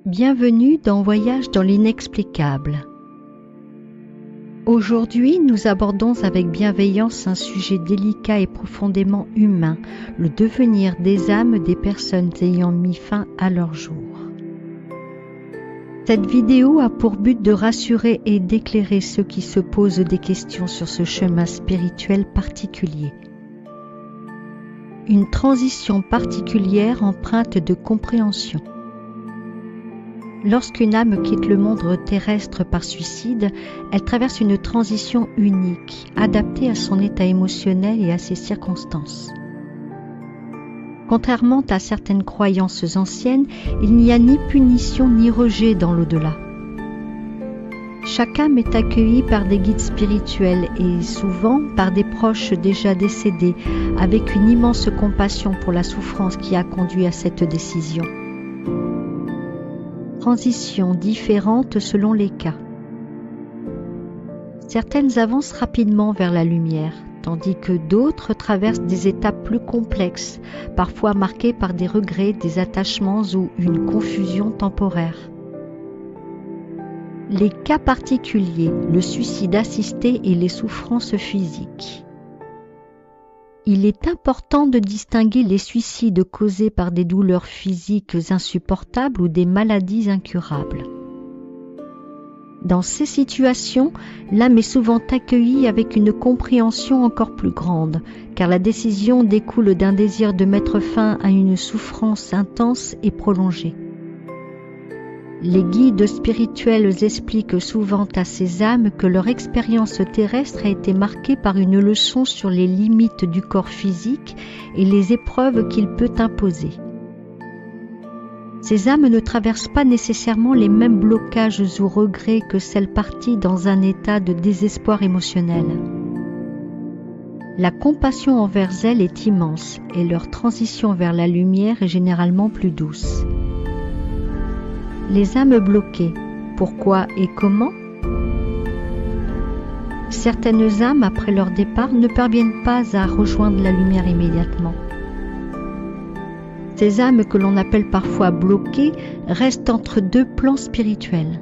Bienvenue dans Voyage dans l'inexplicable. Aujourd'hui, nous abordons avec bienveillance un sujet délicat et profondément humain, le devenir des âmes des personnes ayant mis fin à leur jour. Cette vidéo a pour but de rassurer et d'éclairer ceux qui se posent des questions sur ce chemin spirituel particulier. Une transition particulière empreinte de compréhension. Lorsqu'une âme quitte le monde terrestre par suicide, elle traverse une transition unique, adaptée à son état émotionnel et à ses circonstances. Contrairement à certaines croyances anciennes, il n'y a ni punition ni rejet dans l'au-delà. Chaque âme est accueillie par des guides spirituels et souvent par des proches déjà décédés, avec une immense compassion pour la souffrance qui a conduit à cette décision. Transitions différentes selon les cas. Certaines avancent rapidement vers la lumière, tandis que d'autres traversent des étapes plus complexes, parfois marquées par des regrets, des attachements ou une confusion temporaire. Les cas particuliers, le suicide assisté et les souffrances physiques. Il est important de distinguer les suicides causés par des douleurs physiques insupportables ou des maladies incurables. Dans ces situations, l'âme est souvent accueillie avec une compréhension encore plus grande, car la décision découle d'un désir de mettre fin à une souffrance intense et prolongée. Les guides spirituels expliquent souvent à ces âmes que leur expérience terrestre a été marquée par une leçon sur les limites du corps physique et les épreuves qu'il peut imposer. Ces âmes ne traversent pas nécessairement les mêmes blocages ou regrets que celles parties dans un état de désespoir émotionnel. La compassion envers elles est immense et leur transition vers la lumière est généralement plus douce. Les âmes bloquées, pourquoi et comment? Certaines âmes, après leur départ, ne parviennent pas à rejoindre la lumière immédiatement. Ces âmes que l'on appelle parfois bloquées restent entre deux plans spirituels.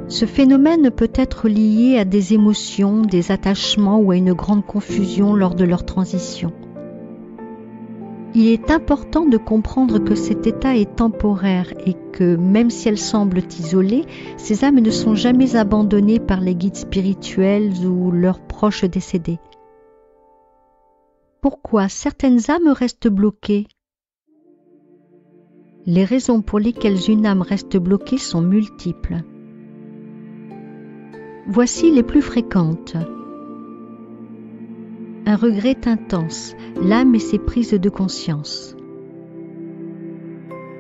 Ce phénomène peut être lié à des émotions, des attachements ou à une grande confusion lors de leur transition. Il est important de comprendre que cet état est temporaire et que, même si elles semblent isolées, ces âmes ne sont jamais abandonnées par les guides spirituels ou leurs proches décédés. Pourquoi certaines âmes restent bloquées? Les raisons pour lesquelles une âme reste bloquée sont multiples. Voici les plus fréquentes. Un regret intense, l'âme et ses prises de conscience.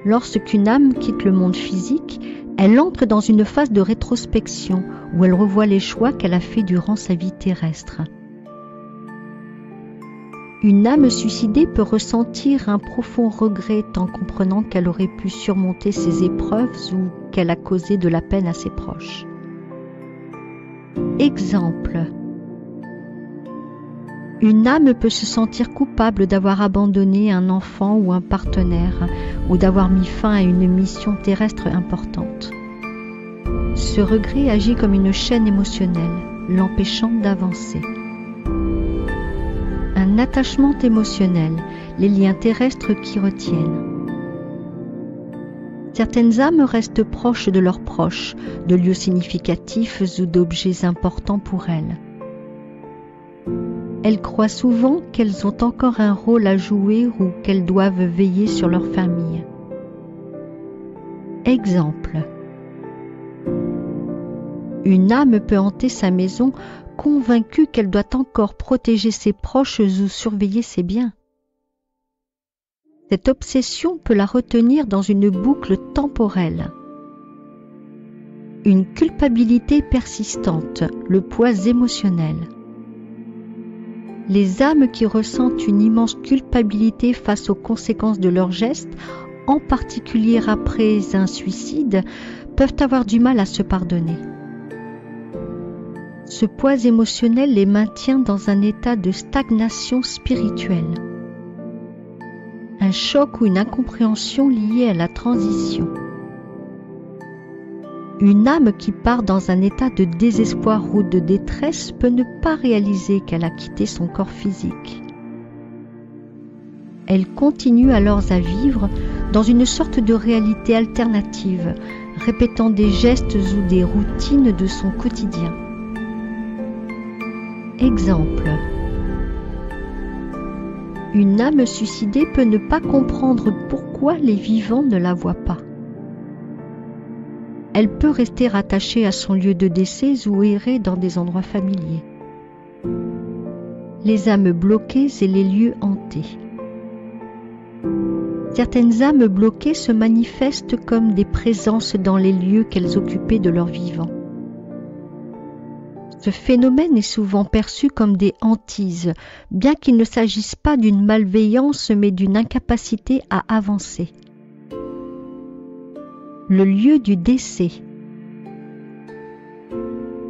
Lorsqu'une âme quitte le monde physique, elle entre dans une phase de rétrospection où elle revoit les choix qu'elle a faits durant sa vie terrestre. Une âme suicidée peut ressentir un profond regret en comprenant qu'elle aurait pu surmonter ses épreuves ou qu'elle a causé de la peine à ses proches. Exemple. Une âme peut se sentir coupable d'avoir abandonné un enfant ou un partenaire ou d'avoir mis fin à une mission terrestre importante. Ce regret agit comme une chaîne émotionnelle, l'empêchant d'avancer. Un attachement émotionnel, les liens terrestres qui retiennent. Certaines âmes restent proches de leurs proches, de lieux significatifs ou d'objets importants pour elles. Elles croient souvent qu'elles ont encore un rôle à jouer ou qu'elles doivent veiller sur leur famille. Exemple. Une âme peut hanter sa maison convaincue qu'elle doit encore protéger ses proches ou surveiller ses biens. Cette obsession peut la retenir dans une boucle temporelle. Une culpabilité persistante, le poids émotionnel. Les âmes qui ressentent une immense culpabilité face aux conséquences de leurs gestes, en particulier après un suicide, peuvent avoir du mal à se pardonner. Ce poids émotionnel les maintient dans un état de stagnation spirituelle. un choc ou une incompréhension liée à la transition. Une âme qui part dans un état de désespoir ou de détresse peut ne pas réaliser qu'elle a quitté son corps physique. Elle continue alors à vivre dans une sorte de réalité alternative, répétant des gestes ou des routines de son quotidien. Exemple. Une âme suicidée peut ne pas comprendre pourquoi les vivants ne la voient pas. Elle peut rester attachée à son lieu de décès ou errer dans des endroits familiers. Les âmes bloquées et les lieux hantés. Certaines âmes bloquées se manifestent comme des présences dans les lieux qu'elles occupaient de leur vivant. Ce phénomène est souvent perçu comme des hantises, bien qu'il ne s'agisse pas d'une malveillance mais d'une incapacité à avancer. Le lieu du décès.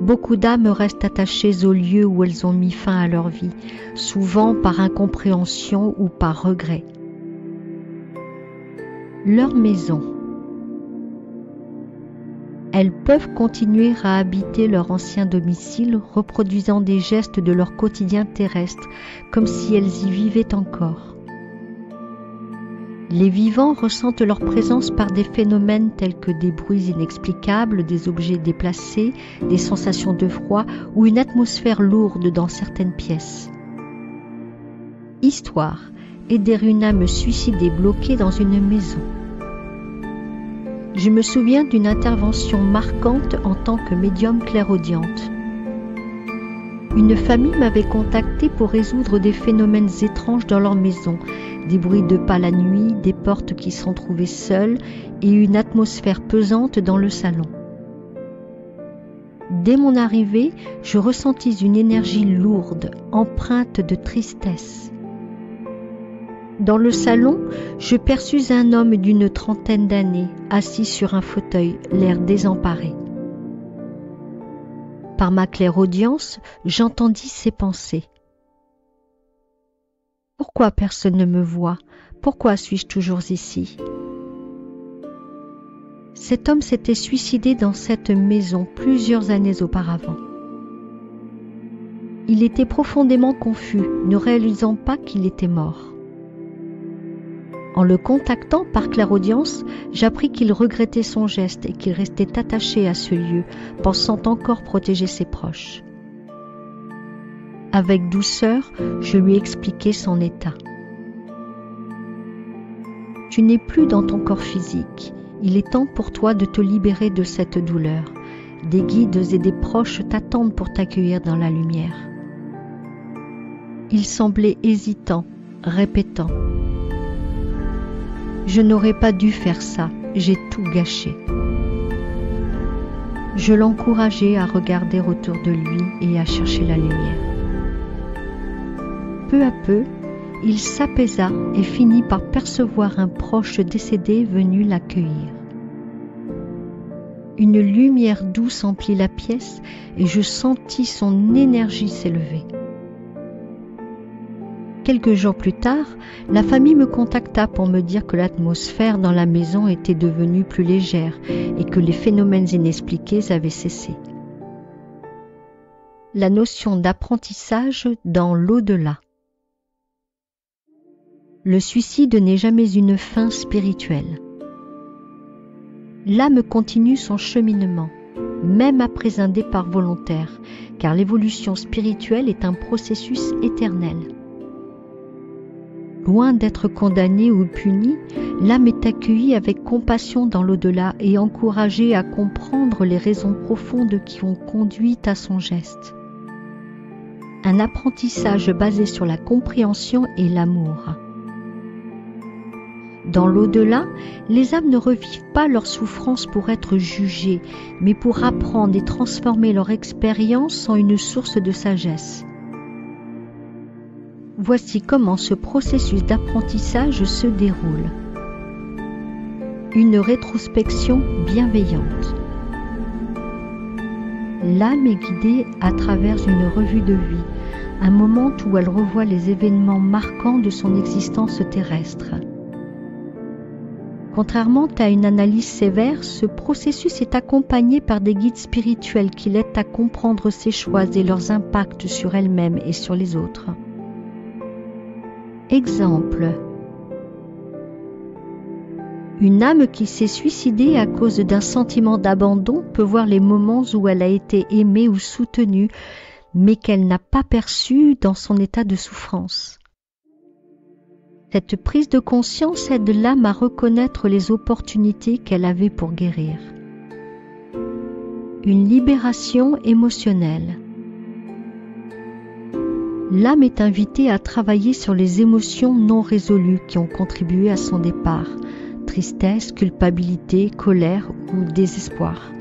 Beaucoup d'âmes restent attachées au lieu où elles ont mis fin à leur vie, souvent par incompréhension ou par regret. Leur maison. Elles peuvent continuer à habiter leur ancien domicile, reproduisant des gestes de leur quotidien terrestre, comme si elles y vivaient encore. Les vivants ressentent leur présence par des phénomènes tels que des bruits inexplicables, des objets déplacés, des sensations de froid ou une atmosphère lourde dans certaines pièces. Histoire. Aider une âme suicidée bloquée dans une maison. Je me souviens d'une intervention marquante en tant que médium clairaudiente. Une famille m'avait contactée pour résoudre des phénomènes étranges dans leur maison, des bruits de pas la nuit, des portes qui sont trouvées seules et une atmosphère pesante dans le salon. Dès mon arrivée, je ressentis une énergie lourde, empreinte de tristesse. Dans le salon, je perçus un homme d'une trentaine d'années, assis sur un fauteuil, l'air désemparé. Par ma clairaudience, j'entendis ses pensées. Pourquoi personne ne me voit? Pourquoi suis-je toujours ici? Cet homme s'était suicidé dans cette maison plusieurs années auparavant. Il était profondément confus, ne réalisant pas qu'il était mort. En le contactant par clairaudience, j'appris qu'il regrettait son geste et qu'il restait attaché à ce lieu, pensant encore protéger ses proches. Avec douceur, je lui expliquai son état. Tu n'es plus dans ton corps physique. Il est temps pour toi de te libérer de cette douleur. Des guides et des proches t'attendent pour t'accueillir dans la lumière. Il semblait hésitant, répétant. Je n'aurais pas dû faire ça, j'ai tout gâché. Je l'encourageai à regarder autour de lui et à chercher la lumière. Peu à peu, il s'apaisa et finit par percevoir un proche décédé venu l'accueillir. Une lumière douce emplit la pièce et je sentis son énergie s'élever. Quelques jours plus tard, la famille me contacta pour me dire que l'atmosphère dans la maison était devenue plus légère et que les phénomènes inexpliqués avaient cessé. La notion d'apprentissage dans l'au-delà. Le suicide n'est jamais une fin spirituelle. L'âme continue son cheminement, même après un départ volontaire, car l'évolution spirituelle est un processus éternel. Loin d'être condamnée ou punie, l'âme est accueillie avec compassion dans l'au-delà et encouragée à comprendre les raisons profondes qui ont conduit à son geste. Un apprentissage basé sur la compréhension et l'amour. Dans l'au-delà, les âmes ne revivent pas leur souffrance pour être jugées, mais pour apprendre et transformer leur expérience en une source de sagesse. Voici comment ce processus d'apprentissage se déroule. Une rétrospection bienveillante. L'âme est guidée à travers une revue de vie, un moment où elle revoit les événements marquants de son existence terrestre. Contrairement à une analyse sévère, ce processus est accompagné par des guides spirituels qui l'aident à comprendre ses choix et leurs impacts sur elle-même et sur les autres. Exemple. Une âme qui s'est suicidée à cause d'un sentiment d'abandon peut voir les moments où elle a été aimée ou soutenue, mais qu'elle n'a pas perçus dans son état de souffrance. Cette prise de conscience aide l'âme à reconnaître les opportunités qu'elle avait pour guérir. Une libération émotionnelle. L'âme est invitée à travailler sur les émotions non résolues qui ont contribué à son départ, tristesse, culpabilité, colère ou désespoir.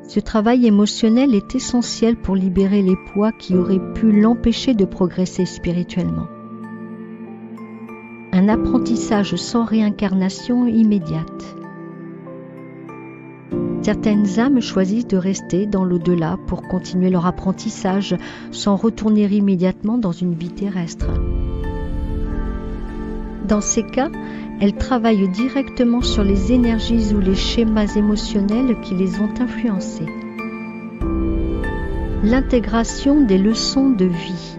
Ce travail émotionnel est essentiel pour libérer les poids qui auraient pu l'empêcher de progresser spirituellement. Un apprentissage sans réincarnation immédiate. Certaines âmes choisissent de rester dans l'au-delà pour continuer leur apprentissage sans retourner immédiatement dans une vie terrestre. Dans ces cas, elles travaillent directement sur les énergies ou les schémas émotionnels qui les ont influencées. L'intégration des leçons de vie.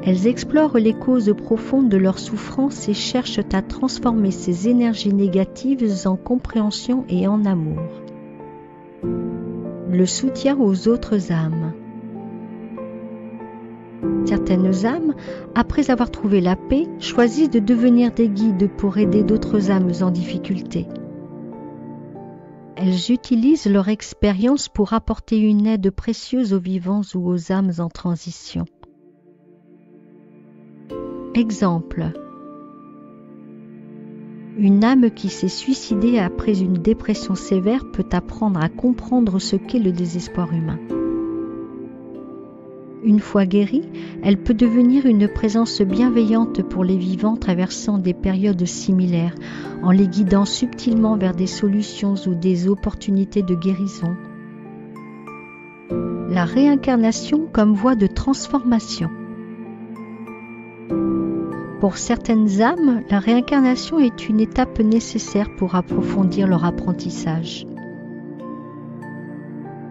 Elles explorent les causes profondes de leur souffrance et cherchent à transformer ces énergies négatives en compréhension et en amour. Le soutien aux autres âmes. Certaines âmes, après avoir trouvé la paix, choisissent de devenir des guides pour aider d'autres âmes en difficulté. Elles utilisent leur expérience pour apporter une aide précieuse aux vivants ou aux âmes en transition. Exemple. Une âme qui s'est suicidée après une dépression sévère peut apprendre à comprendre ce qu'est le désespoir humain. Une fois guérie, elle peut devenir une présence bienveillante pour les vivants traversant des périodes similaires, en les guidant subtilement vers des solutions ou des opportunités de guérison. La réincarnation comme voie de transformation. Pour certaines âmes, la réincarnation est une étape nécessaire pour approfondir leur apprentissage.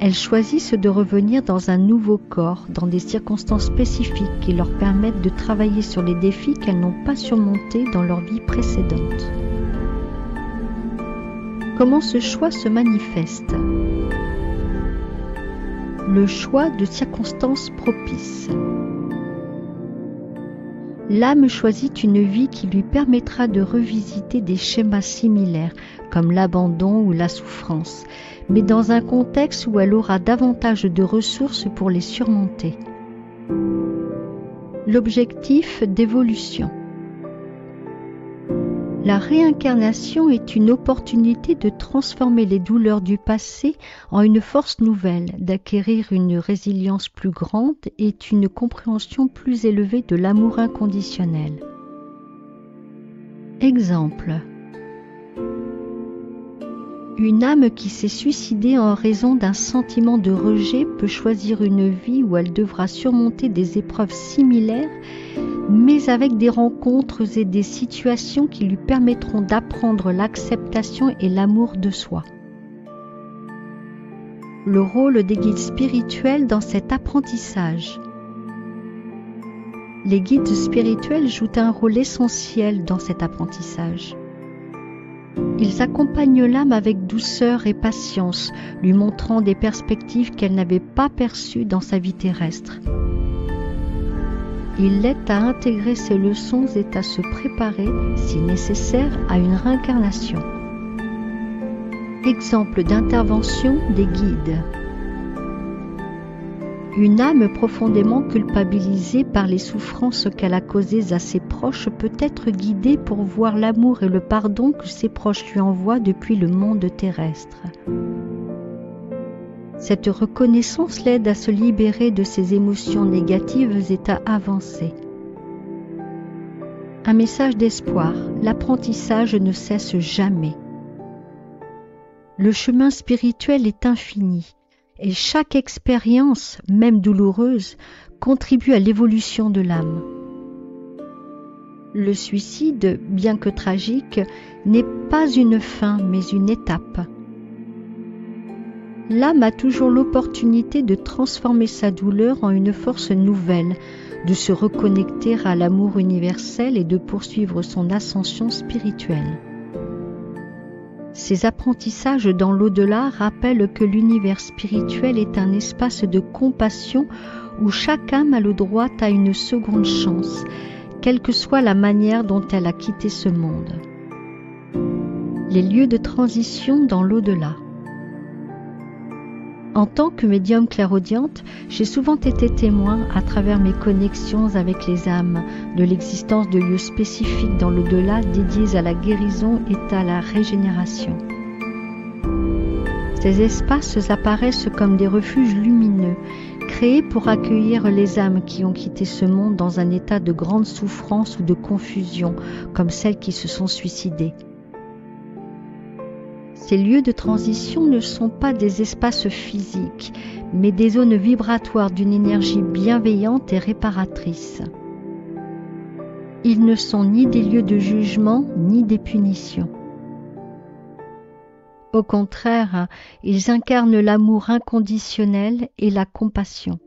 Elles choisissent de revenir dans un nouveau corps, dans des circonstances spécifiques qui leur permettent de travailler sur les défis qu'elles n'ont pas surmontés dans leur vie précédente. Comment ce choix se manifeste ? Le choix de circonstances propices. L'âme choisit une vie qui lui permettra de revisiter des schémas similaires, comme l'abandon ou la souffrance, mais dans un contexte où elle aura davantage de ressources pour les surmonter. L'objectif d'évolution. La réincarnation est une opportunité de transformer les douleurs du passé en une force nouvelle, d'acquérir une résilience plus grande et une compréhension plus élevée de l'amour inconditionnel. Exemple. Une âme qui s'est suicidée en raison d'un sentiment de rejet peut choisir une vie où elle devra surmonter des épreuves similaires, mais avec des rencontres et des situations qui lui permettront d'apprendre l'acceptation et l'amour de soi. Le rôle des guides spirituels dans cet apprentissage. Les guides spirituels jouent un rôle essentiel dans cet apprentissage. Ils accompagnent l'âme avec douceur et patience, lui montrant des perspectives qu'elle n'avait pas perçues dans sa vie terrestre. Ils l'aident à intégrer ces leçons et à se préparer, si nécessaire, à une réincarnation. Exemple d'intervention des guides. Une âme profondément culpabilisée par les souffrances qu'elle a causées à ses proches peut être guidée pour voir l'amour et le pardon que ses proches lui envoient depuis le monde terrestre. Cette reconnaissance l'aide à se libérer de ses émotions négatives et à avancer. Un message d'espoir, l'apprentissage ne cesse jamais. Le chemin spirituel est infini. Et chaque expérience, même douloureuse, contribue à l'évolution de l'âme. Le suicide, bien que tragique, n'est pas une fin mais une étape. L'âme a toujours l'opportunité de transformer sa douleur en une force nouvelle, de se reconnecter à l'amour universel et de poursuivre son ascension spirituelle. Ces apprentissages dans l'au-delà rappellent que l'univers spirituel est un espace de compassion où chaque âme a le droit à une seconde chance, quelle que soit la manière dont elle a quitté ce monde. Les lieux de transition dans l'au-delà. En tant que médium clairaudiente, j'ai souvent été témoin, à travers mes connexions avec les âmes, de l'existence de lieux spécifiques dans l'au-delà dédiés à la guérison et à la régénération. Ces espaces apparaissent comme des refuges lumineux, créés pour accueillir les âmes qui ont quitté ce monde dans un état de grande souffrance ou de confusion, comme celles qui se sont suicidées. Ces lieux de transition ne sont pas des espaces physiques, mais des zones vibratoires d'une énergie bienveillante et réparatrice. Ils ne sont ni des lieux de jugement, ni des punitions. Au contraire, ils incarnent l'amour inconditionnel et la compassion.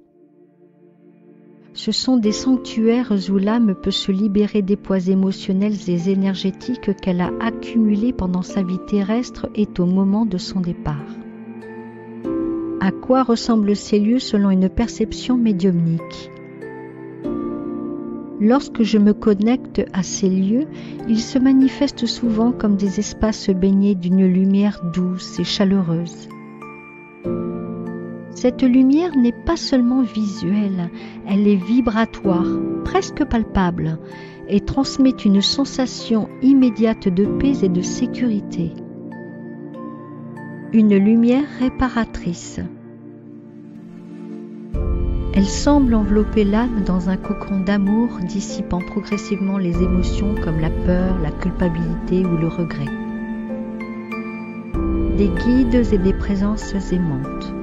Ce sont des sanctuaires où l'âme peut se libérer des poids émotionnels et énergétiques qu'elle a accumulés pendant sa vie terrestre et au moment de son départ. À quoi ressemblent ces lieux selon une perception médiumnique ? Lorsque je me connecte à ces lieux, ils se manifestent souvent comme des espaces baignés d'une lumière douce et chaleureuse. Cette lumière n'est pas seulement visuelle, elle est vibratoire, presque palpable, et transmet une sensation immédiate de paix et de sécurité. Une lumière réparatrice. Elle semble envelopper l'âme dans un cocon d'amour, dissipant progressivement les émotions comme la peur, la culpabilité ou le regret. Des guides et des présences aimantes.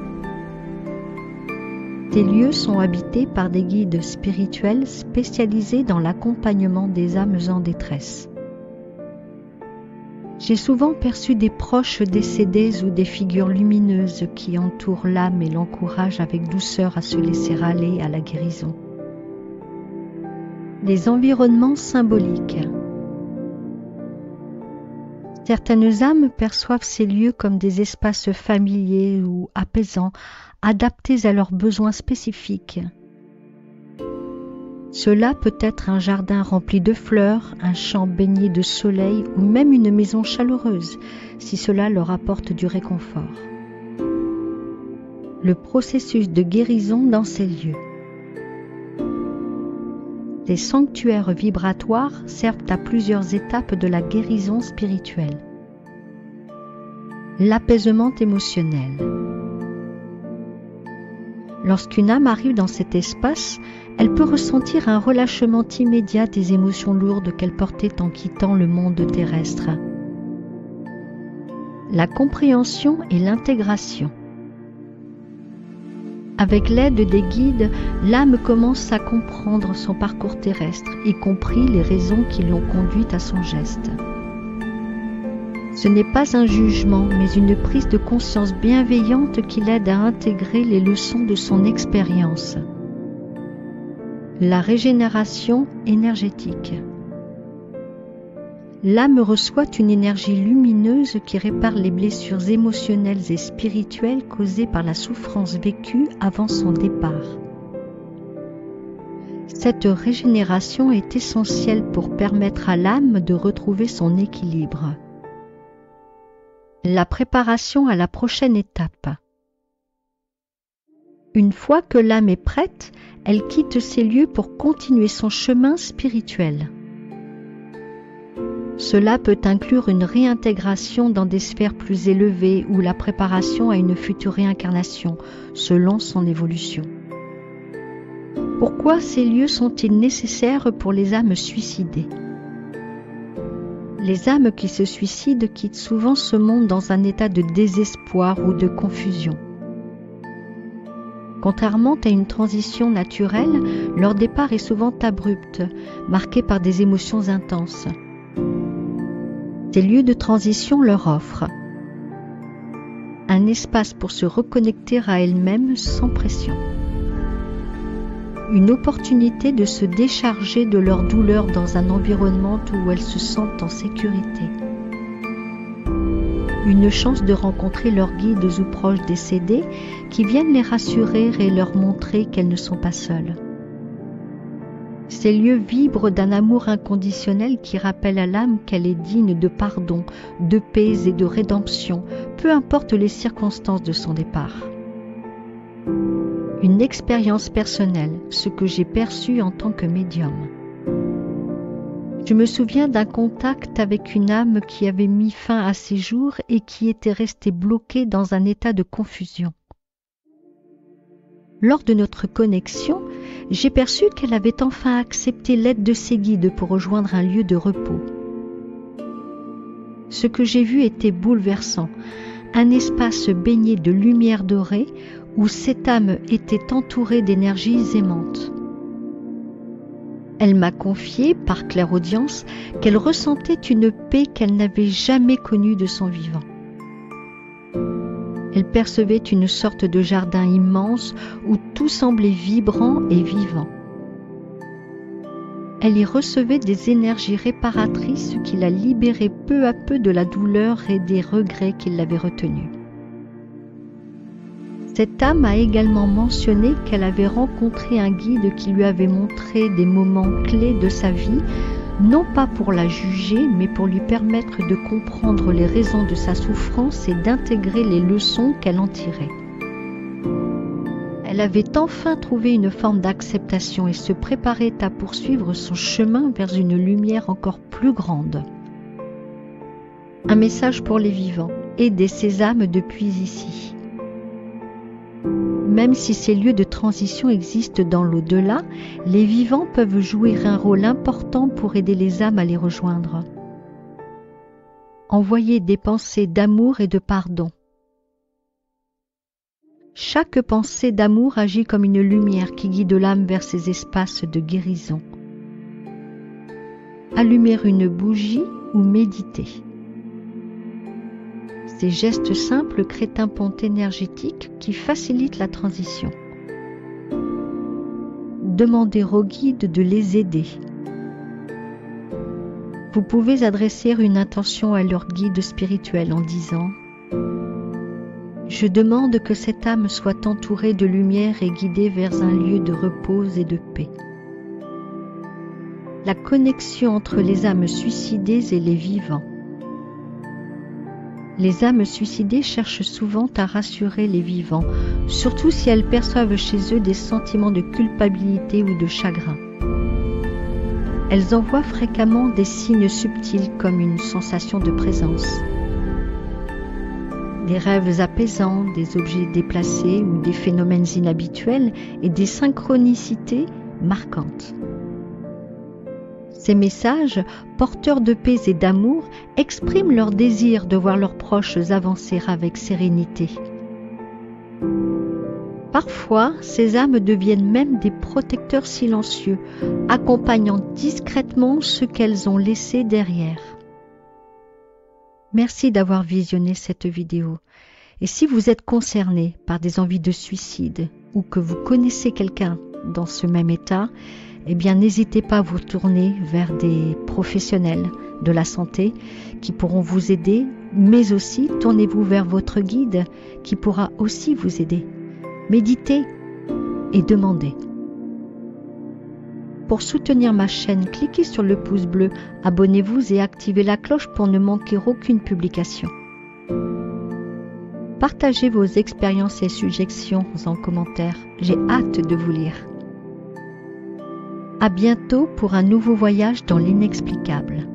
Ces lieux sont habités par des guides spirituels spécialisés dans l'accompagnement des âmes en détresse. J'ai souvent perçu des proches décédés ou des figures lumineuses qui entourent l'âme et l'encouragent avec douceur à se laisser aller à la guérison. Les environnements symboliques. Certaines âmes perçoivent ces lieux comme des espaces familiers ou apaisants, adaptés à leurs besoins spécifiques. Cela peut être un jardin rempli de fleurs, un champ baigné de soleil ou même une maison chaleureuse, si cela leur apporte du réconfort. Le processus de guérison dans ces lieux. Ces sanctuaires vibratoires servent à plusieurs étapes de la guérison spirituelle. L'apaisement émotionnel. Lorsqu'une âme arrive dans cet espace, elle peut ressentir un relâchement immédiat des émotions lourdes qu'elle portait en quittant le monde terrestre. La compréhension et l'intégration. Avec l'aide des guides, l'âme commence à comprendre son parcours terrestre, y compris les raisons qui l'ont conduite à son geste. Ce n'est pas un jugement, mais une prise de conscience bienveillante qui l'aide à intégrer les leçons de son expérience. La régénération énergétique. L'âme reçoit une énergie lumineuse qui répare les blessures émotionnelles et spirituelles causées par la souffrance vécue avant son départ. Cette régénération est essentielle pour permettre à l'âme de retrouver son équilibre. La préparation à la prochaine étape. Une fois que l'âme est prête, elle quitte ces lieux pour continuer son chemin spirituel. Cela peut inclure une réintégration dans des sphères plus élevées ou la préparation à une future réincarnation, selon son évolution. Pourquoi ces lieux sont-ils nécessaires pour les âmes suicidées ? Les âmes qui se suicident quittent souvent ce monde dans un état de désespoir ou de confusion. Contrairement à une transition naturelle, leur départ est souvent abrupt, marqué par des émotions intenses. Ces lieux de transition leur offrent un espace pour se reconnecter à elles-mêmes sans pression. Une opportunité de se décharger de leur douleur dans un environnement où elles se sentent en sécurité. Une chance de rencontrer leurs guides ou proches décédés qui viennent les rassurer et leur montrer qu'elles ne sont pas seules. Ces lieux vibrent d'un amour inconditionnel qui rappelle à l'âme qu'elle est digne de pardon, de paix et de rédemption, peu importe les circonstances de son départ. Une expérience personnelle, ce que j'ai perçu en tant que médium. Je me souviens d'un contact avec une âme qui avait mis fin à ses jours et qui était restée bloquée dans un état de confusion. Lors de notre connexion, j'ai perçu qu'elle avait enfin accepté l'aide de ses guides pour rejoindre un lieu de repos. Ce que j'ai vu était bouleversant, un espace baigné de lumière dorée où cette âme était entourée d'énergies aimantes. Elle m'a confié, par clairaudience, qu'elle ressentait une paix qu'elle n'avait jamais connue de son vivant. Elle percevait une sorte de jardin immense où tout semblait vibrant et vivant. Elle y recevait des énergies réparatrices qui la libéraient peu à peu de la douleur et des regrets qui l'avaient retenue. Cette âme a également mentionné qu'elle avait rencontré un guide qui lui avait montré des moments clés de sa vie, non pas pour la juger, mais pour lui permettre de comprendre les raisons de sa souffrance et d'intégrer les leçons qu'elle en tirait. Elle avait enfin trouvé une forme d'acceptation et se préparait à poursuivre son chemin vers une lumière encore plus grande. Un message pour les vivants, aider ces âmes depuis ici. Même si ces lieux de transition existent dans l'au-delà, les vivants peuvent jouer un rôle important pour aider les âmes à les rejoindre. Envoyer des pensées d'amour et de pardon. Chaque pensée d'amour agit comme une lumière qui guide l'âme vers ces espaces de guérison. Allumer une bougie ou méditer. Ces gestes simples créent un pont énergétique qui facilite la transition. Demandez aux guides de les aider. Vous pouvez adresser une intention à leur guide spirituel en disant « Je demande que cette âme soit entourée de lumière et guidée vers un lieu de repos et de paix. » La connexion entre les âmes suicidées et les vivants. Les âmes suicidées cherchent souvent à rassurer les vivants, surtout si elles perçoivent chez eux des sentiments de culpabilité ou de chagrin. Elles envoient fréquemment des signes subtils comme une sensation de présence, des rêves apaisants, des objets déplacés ou des phénomènes inhabituels et des synchronicités marquantes. Ces messages, porteurs de paix et d'amour, expriment leur désir de voir leurs proches avancer avec sérénité. Parfois, ces âmes deviennent même des protecteurs silencieux, accompagnant discrètement ceux qu'elles ont laissés derrière. Merci d'avoir visionné cette vidéo. Et si vous êtes concerné par des envies de suicide ou que vous connaissez quelqu'un dans ce même état, eh bien n'hésitez pas à vous tourner vers des professionnels de la santé qui pourront vous aider, mais aussi tournez-vous vers votre guide qui pourra aussi vous aider. Méditez et demandez. Pour soutenir ma chaîne, cliquez sur le pouce bleu, abonnez-vous et activez la cloche pour ne manquer aucune publication. Partagez vos expériences et suggestions en commentaire, j'ai hâte de vous lire. À bientôt pour un nouveau voyage dans l'inexplicable.